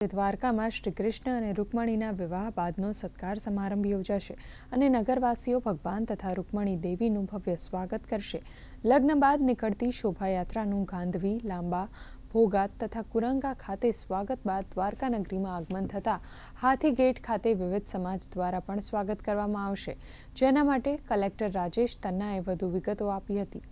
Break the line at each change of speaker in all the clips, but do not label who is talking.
દ્વારકામાં શ્રી કૃષ્ણ અને રૂકમણીના વિવાહ બાદનો સત્કાર સમારંભ યોજાશે અને નગરવાસીઓ ભગવાન તથા રૂકમણી દેવીનું ભવ્ય સ્વાગત કરશે। લગ્ન બાદ નીકળતી શોભાયાત્રાનું ગાંધવી, લાંબા, ભોગાત તથા કુરંગા ખાતે સ્વાગત બાદ દ્વારકા નગરીમાં આગમન થતાં હાથી ગેટ ખાતે વિવિધ સમાજ દ્વારા પણ સ્વાગત કરવામાં આવશે, જેના માટે કલેક્ટર રાજેશ તન્નાએ વધુ વિગતો આપી હતી।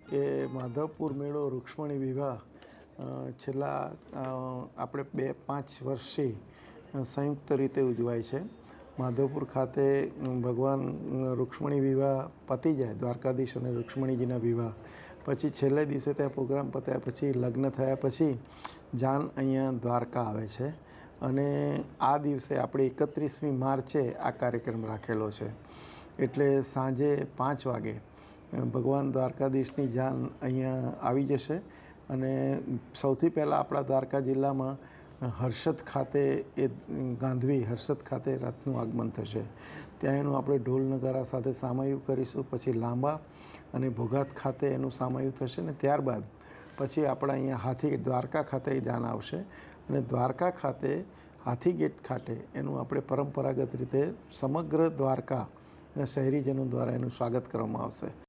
કે માધવપુર મેળો રૂક્ષ્મણી વિવાહ છેલ્લા આપણે 2-5 વર્ષથી સંયુક્ત રીતે ઉજવાય છે। માધવપુર ખાતે ભગવાન રૂક્ષ્મણી વિવાહ પતી જાય, દ્વારકાધીશ અને રૂક્ષ્મણીજીના વિવાહ પછી છેલ્લે દિવસે ત્યાં પ્રોગ્રામ પત્યા પછી લગ્ન થયા પછી જાન અહીંયા દ્વારકા આવે છે અને આ દિવસે આપણે 31મી માર્ચે આ કાર્યક્રમ રાખેલો છે। એટલે સાંજે 5 વાગે ભગવાન દ્વારકાધીશની જાન અહીંયા આવી જશે અને સૌથી પહેલાં આપણા દ્વારકા જિલ્લામાં હર્ષદ ખાતે એ ગાંધવી હર્ષદ ખાતે રથનું આગમન થશે। ત્યાં એનું આપણે ઢોલ નગારા સાથે સામૈયું કરીશું, પછી લાંબા અને ભોગાત ખાતે એનું સામૈયું થશે ને ત્યારબાદ પછી આપણા અહીંયા હાથી દ્વારકા ખાતે જાન આવશે અને દ્વારકા ખાતે હાથી ગેટ ખાતે એનું આપણે પરંપરાગત રીતે સમગ્ર દ્વારકા શહેરીજનો દ્વારા એનું સ્વાગત કરવામાં આવશે।